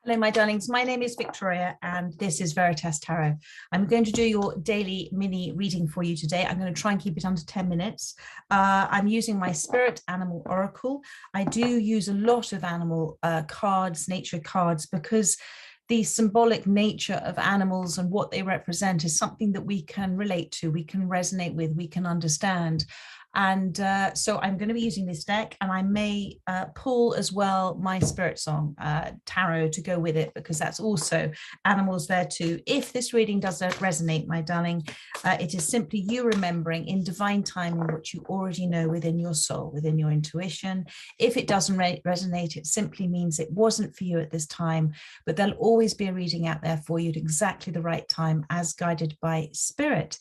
Hello, my darlings. My name is Victoria, and this is Veritas Tarot. I'm going to do your daily mini reading for you today. I'm going to try and keep it under 10 minutes. I'm using my Spirit Animal Oracle. I do use a lot of animal cards, nature cards, because the symbolic nature of animals and what they represent is something that we can relate to, we can resonate with, we can understand. And so I'm going to be using this deck, and I may pull as well my Spirit Song tarot to go with it, because that's also animals there too. If this reading doesn't resonate, my darling, it is simply you remembering in divine timing what you already know within your soul, within your intuition. If it doesn't resonate, it simply means it wasn't for you at this time, but there'll always be a reading out there for you at exactly the right time, as guided by Spirit.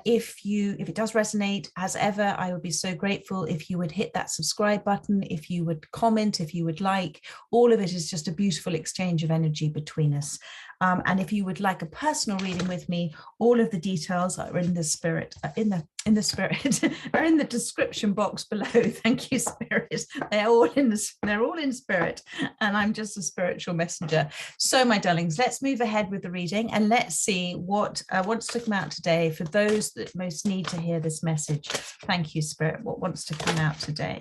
If it does resonate, as ever, I would be so grateful if you would hit that subscribe button, if you would comment, if you would like. All of it is just a beautiful exchange of energy between us. And if you would like a personal reading with me, all of the details are in the spirit, are in the description box below. Thank you, Spirit. They're all in spirit, and I'm just a spiritual messenger. So, my darlings, let's move ahead with the reading, and let's see what wants to come out today for those that most need to hear this message. Thank you, Spirit. What wants to come out today?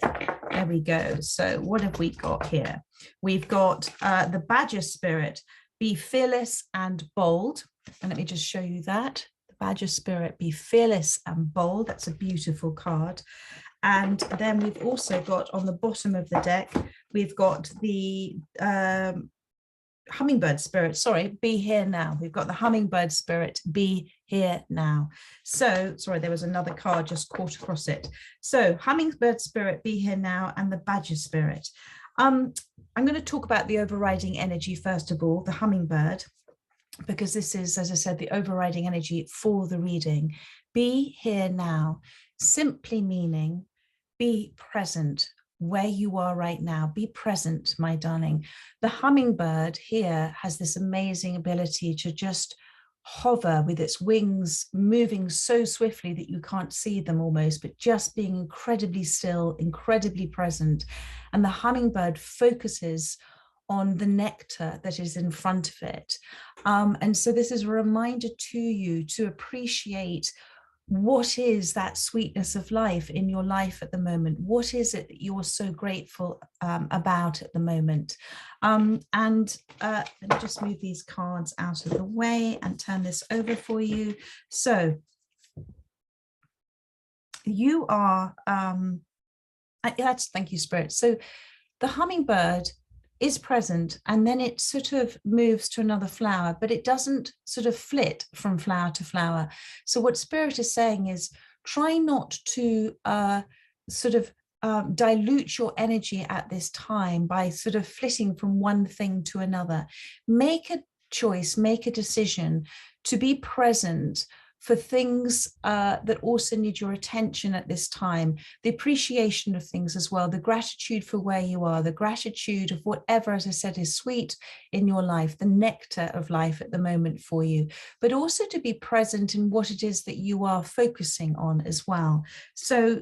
There we go. So, what have we got here? We've got the Badger Spirit. Be fearless and bold. And let me just show you that. The Badger Spirit, be fearless and bold. That's a beautiful card. And then we've also got on the bottom of the deck, we've got the Hummingbird Spirit. Sorry, be here now. We've got the Hummingbird Spirit, be here now. So, sorry, there was another card just caught across it. So, Hummingbird Spirit, be here now, and the Badger Spirit. I'm going to talk about the overriding energy first of all, the hummingbird, because this is, as I said, the overriding energy for the reading. Be here now, simply meaning be present where you are right now. Be present, my darling. The hummingbird here has this amazing ability to just hover with its wings moving so swiftly that you can't see them almost, but just being incredibly still, incredibly present. And the hummingbird focuses on the nectar that is in front of it. And so this is a reminder to you to appreciate what is that sweetness of life in your life at the moment. What is it that you're so grateful about at the moment? Let me just move these cards out of the way and turn this over for you. So you are, thank you, Spirit. So the hummingbird is present, and then it sort of moves to another flower, but it doesn't sort of flit from flower to flower. So what Spirit is saying is try not to dilute your energy at this time by sort of flitting from one thing to another. Make a choice, make a decision to be present for things that also need your attention at this time, the appreciation of things as well, the gratitude for where you are, the gratitude of whatever, as I said, is sweet in your life, the nectar of life at the moment for you, but also to be present in what it is that you are focusing on as well. So,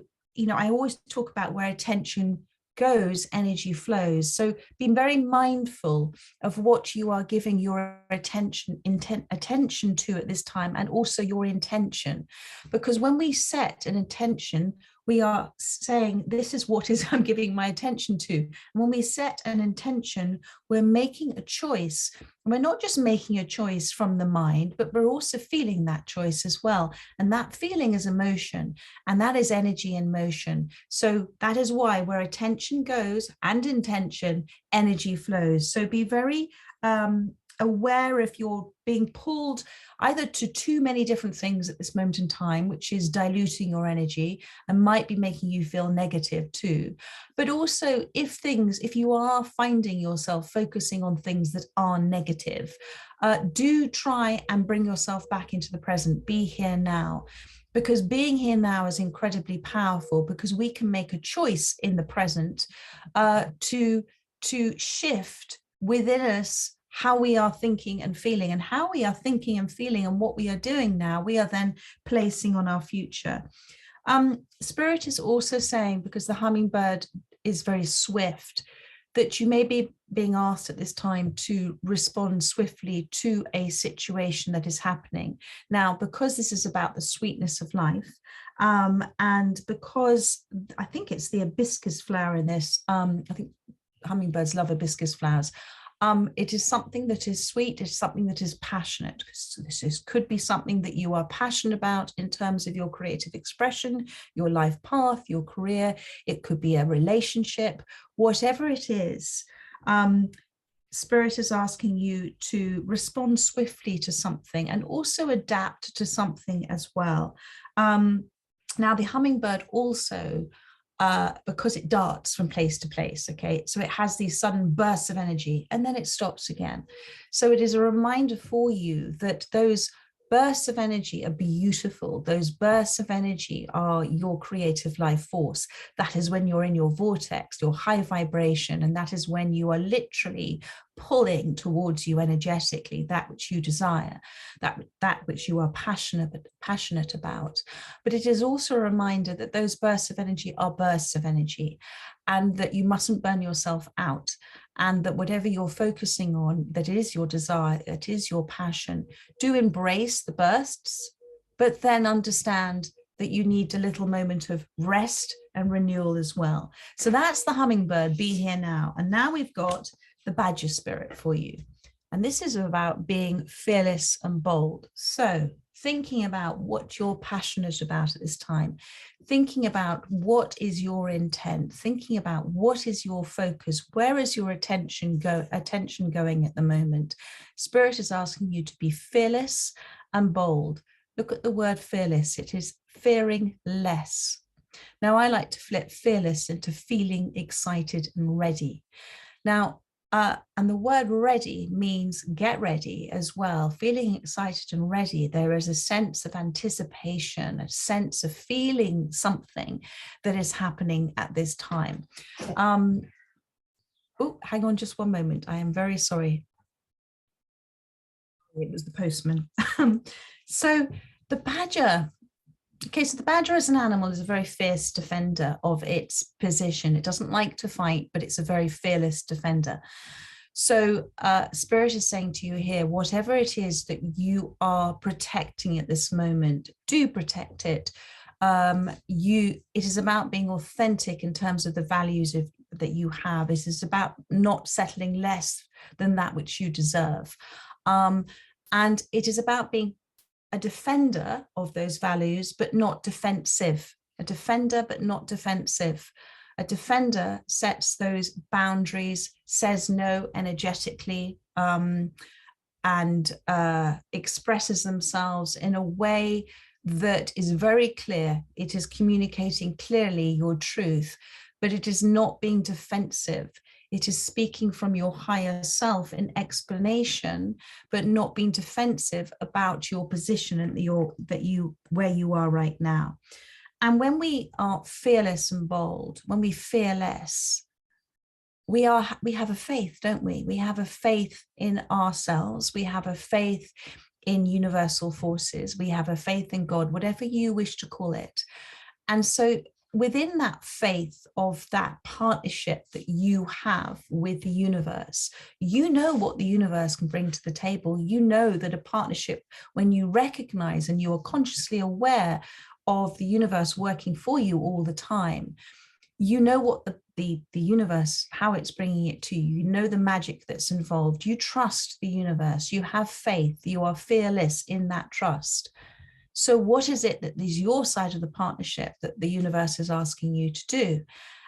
I always talk about where attention goes, energy flows. So being very mindful of what you are giving your attention to at this time, and also your intention. Because when we set an intention, we are saying, this is what I'm giving my attention to. And when we set an intention, we're making a choice. And we're not just making a choice from the mind, but we're also feeling that choice as well. And that feeling is emotion, and that is energy in motion. So that is why where attention goes and intention, energy flows. So be very aware if you're being pulled either to too many different things at this moment in time, which is diluting your energy and might be making you feel negative too. But also if you are finding yourself focusing on things that are negative, do try and bring yourself back into the present. Be here now. Because being here now is incredibly powerful, because we can make a choice in the present to shift within us how we are thinking and feeling, and how we are thinking and feeling and what we are doing now, we are then placing on our future. Spirit is also saying, because the hummingbird is very swift, that you may be being asked at this time to respond swiftly to a situation that is happening. Now, because this is about the sweetness of life, and because I think it's the hibiscus flower in this, I think hummingbirds love hibiscus flowers. It is something that is sweet, it's something that is passionate. This could be something that you are passionate about in terms of your creative expression, your life path, your career. It could be a relationship, whatever it is. Spirit is asking you to respond swiftly to something and also adapt to something as well. Now, the hummingbird also, because it darts from place to place, okay, so it has these sudden bursts of energy and then it stops again. So it is a reminder for you that those bursts of energy are beautiful. Those bursts of energy are your creative life force. That is when you're in your vortex, your high vibration, and that is when you are literally pulling towards you energetically that which you desire, that which you are passionate about. But it is also a reminder that those bursts of energy are bursts of energy, and that you mustn't burn yourself out, and that whatever you're focusing on, that is your desire, that is your passion, do embrace the bursts, but then understand that you need a little moment of rest and renewal as well. So that's the hummingbird, be here now. And now we've got the badger spirit for you. And this is about being fearless and bold. So thinking about what you're passionate about at this time, thinking about what is your intent, thinking about what is your focus, where is your attention going at the moment. Spirit is asking you to be fearless and bold. Look at the word fearless. It is fearing less. Now, I like to flip fearless into feeling excited and ready. Now, and the word ready means get ready as well. Feeling excited and ready, there is a sense of anticipation, a sense of feeling something that is happening at this time. Oh, hang on just one moment. I am very sorry. It was the postman. So the badger. Okay, so the badger as an animal is a very fierce defender of its position. It doesn't like to fight, but it's a very fearless defender. So Spirit is saying to you here, whatever it is that you are protecting at this moment, do protect it. It is about being authentic in terms of the values that you have. It is about not settling less than that which you deserve. And it is about being a defender of those values, but not defensive. A defender, but not defensive. A defender sets those boundaries, says no energetically, and expresses themselves in a way that is very clear. It is communicating clearly your truth, but it is not being defensive. It is speaking from your higher self in explanation, but not being defensive about your position and where you are right now. And when we are fearless and bold, when we fear less, we have a faith, don't we? We have a faith in ourselves. We have a faith in universal forces. We have a faith in God, whatever you wish to call it. And so within that faith of that partnership that you have with the universe, you know what the universe can bring to the table. You know that a partnership, when you recognize and you are consciously aware of the universe working for you all the time, you know what the universe, how it's bringing it to you. You know the magic that's involved. You trust the universe. You have faith. You are fearless in that trust. So what is it that is your side of the partnership that the universe is asking you to do?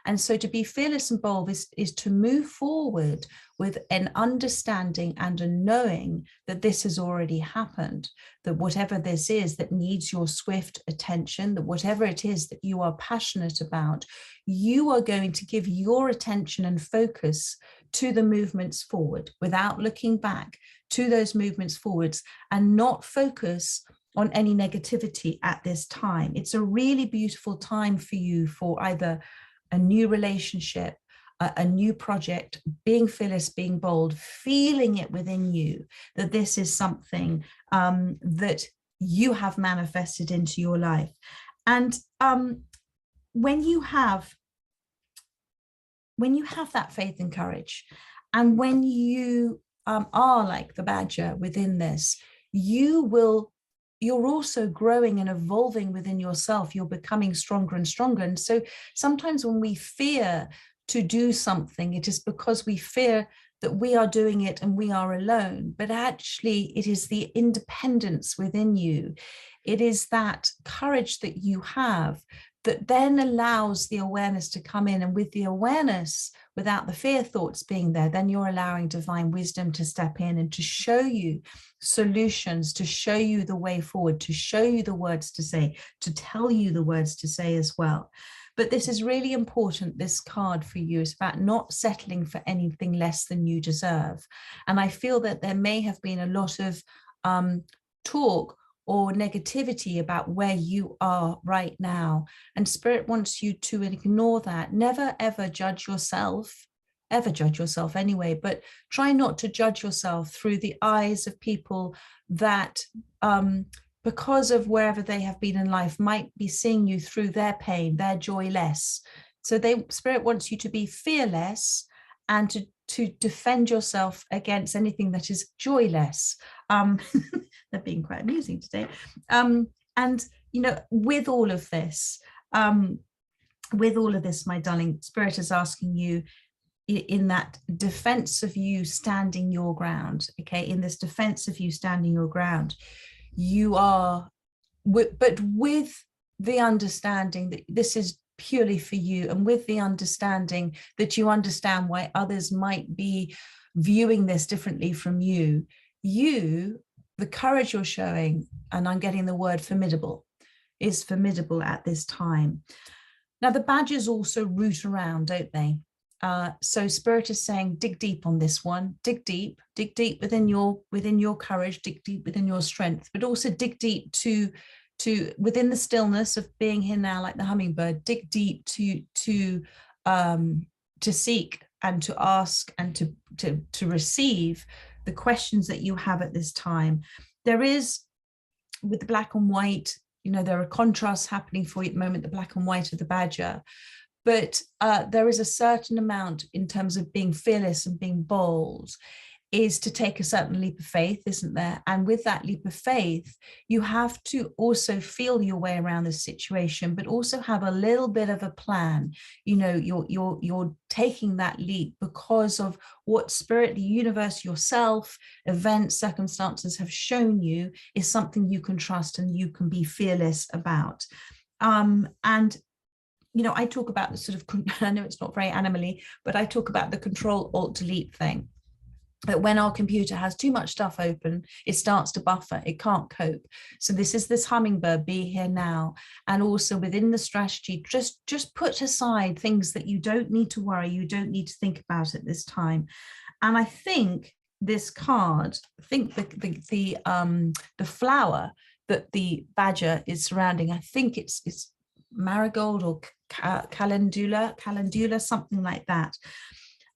And so to be fearless and bold is to move forward with an understanding and a knowing that this has already happened, that whatever this is that needs your swift attention, that whatever it is that you are passionate about, you are going to give your attention and focus to the movements forward without looking back, to those movements forwards, and not focus on any negativity at this time. It's a really beautiful time for you for either a new relationship, a new project, being fearless, being bold, feeling it within you that this is something that you have manifested into your life. And when you have when you have that faith and courage, and when you are like the badger within this, you're also growing and evolving within yourself. You're becoming stronger and stronger. And so sometimes when we fear to do something, it is because we fear that we are doing it and we are alone. But actually, it is the independence within you. It is that courage that you have that then allows the awareness to come in. And with the awareness, without the fear thoughts being there, then you're allowing divine wisdom to step in and to show you solutions, to show you the way forward, to show you the words to say, to tell you the words to say as well. But this is really important. This card for you is about not settling for anything less than you deserve. And I feel that there may have been a lot of talk or negativity about where you are right now. And Spirit wants you to ignore that. Never, ever judge yourself anyway, but try not to judge yourself through the eyes of people that, because of wherever they have been in life, might be seeing you through their pain, their joy less. So Spirit wants you to be fearless and to defend yourself against anything that is joyless. They're being quite amusing today. And, you know, with all of this, my darling, Spirit is asking you in that defense of you standing your ground, okay, in this defense of you standing your ground, you are, but with the understanding that this is purely for you, and with the understanding that you understand why others might be viewing this differently from you, the courage you're showing, and I'm getting the word formidable, is formidable at this time. Now, the badgers also root around, don't they? So Spirit is saying, dig deep on this one, dig deep within your courage, dig deep within your strength, but also dig deep to within the stillness of being here now, like the hummingbird, dig deep to seek and to ask and to receive the questions that you have at this time. There is, with the black and white, you know, there are contrasts happening for you at the moment, the black and white of the badger, but there is a certain amount in terms of being fearless and being bold, is to take a certain leap of faith, isn't there? And with that leap of faith, you have to also feel your way around this situation, but also have a little bit of a plan. You know, you're taking that leap because of what Spirit, the universe, yourself, events, circumstances have shown you is something you can trust and you can be fearless about. And you know, I talk about the sort of, I know it's not very animally, but I talk about the Control Alt Delete thing. That when our computer has too much stuff open, it starts to buffer, it can't cope. So this is this hummingbird, be here now. And also within the strategy, just put aside things that you don't need to worry, you don't need to think about at this time. And I think this card, I think the flower that the badger is surrounding, I think it's marigold or calendula, something like that.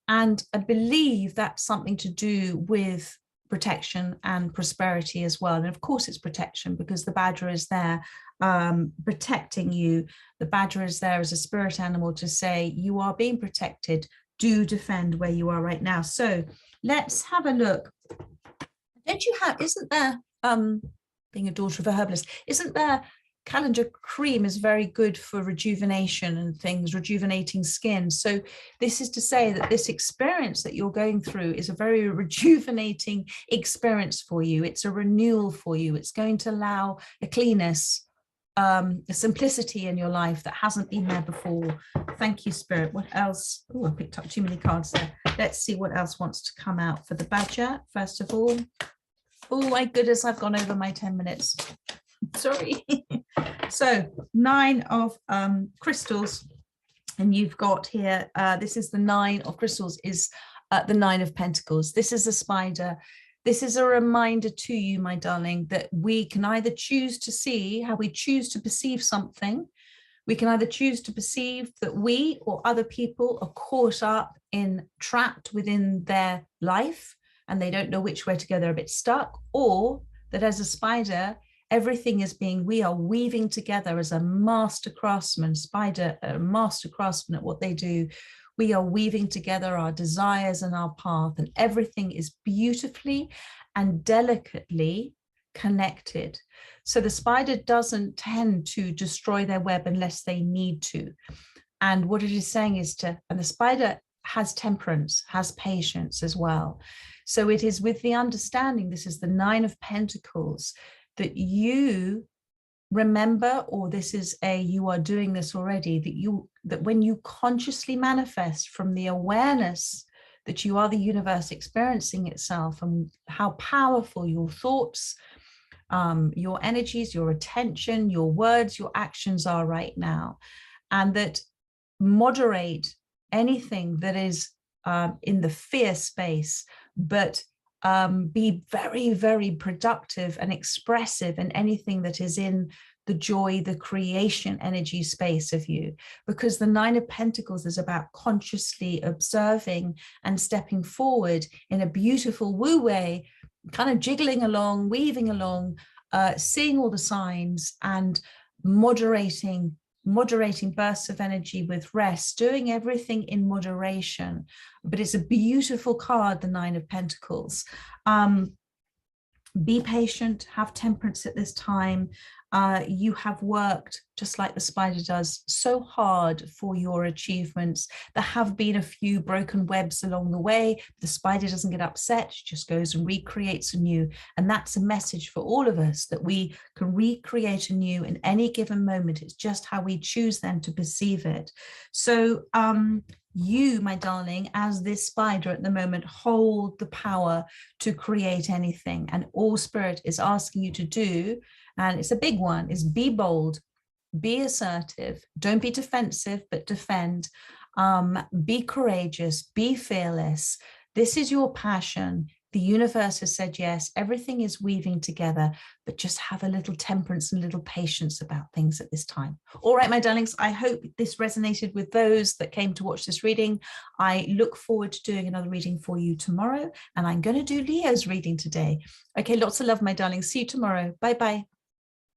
And I believe that's something to do with protection and prosperity as well. And of course it's protection, because the badger is there protecting you. The badger is there as a spirit animal to say, you are being protected, do defend where you are right now. So let's have a look. Isn't there, being a daughter of a herbalist, isn't there, calendar cream is very good for rejuvenation and things, rejuvenating skin. So this is to say that this experience that you're going through is a very rejuvenating experience for you. It's a renewal for you. It's going to allow a cleanness, a simplicity in your life that hasn't been there before. Thank you, Spirit. What else? Oh, I picked up too many cards there. Let's see what else wants to come out for the badger, first of all. Oh my goodness, I've gone over my 10 minutes. Sorry. So 9 of crystals, and you've got here, this is the 9 of crystals, is the 9 of pentacles. This is a spider. This is a reminder to you, my darling, that we can either choose to see how we choose to perceive something. We can either choose to perceive that we or other people are caught up in, trapped within their life, and they don't know which way to go, they're a bit stuck, or that as a spider, everything is being, we are weaving together as a master craftsman, spider, a master craftsman at what they do. We are weaving together our desires and our path, and everything is beautifully and delicately connected. So the spider doesn't tend to destroy their web unless they need to. And what it is saying is and the spider has temperance, has patience as well. So it is with the understanding, this is the 9 of Pentacles, that you remember, or this is you are doing this already, that when you consciously manifest from the awareness that you are the universe experiencing itself, and how powerful your thoughts, your energies, your attention, your words, your actions are right now, and that moderate anything that is in the fear space, but be very, very productive and expressive in anything that is in the joy, the creation energy space of you. Because the 9 of Pentacles is about consciously observing and stepping forward in a beautiful woo way, kind of jiggling along, weaving along, seeing all the signs and moderating bursts of energy with rest, doing everything in moderation. But it's a beautiful card, the 9 of Pentacles. Be patient, have temperance at this time. You have worked, just like the spider does, so hard for your achievements. There have been a few broken webs along the way. The spider doesn't get upset, she just goes and recreates anew. And that's a message for all of us, that we can recreate anew in any given moment. It's just how we choose then to perceive it. So you, my darling, as this spider at the moment, hold the power to create anything. And all Spirit is asking you to do, and it's a big one, is be bold, be assertive, don't be defensive, but defend, be courageous, be fearless. This is your passion. The universe has said yes, everything is weaving together, but just have a little temperance and a little patience about things at this time. All right, my darlings, I hope this resonated with those that came to watch this reading. I look forward to doing another reading for you tomorrow, and I'm going to do Leo's reading today. Okay, lots of love, my darlings. See you tomorrow. Bye-bye.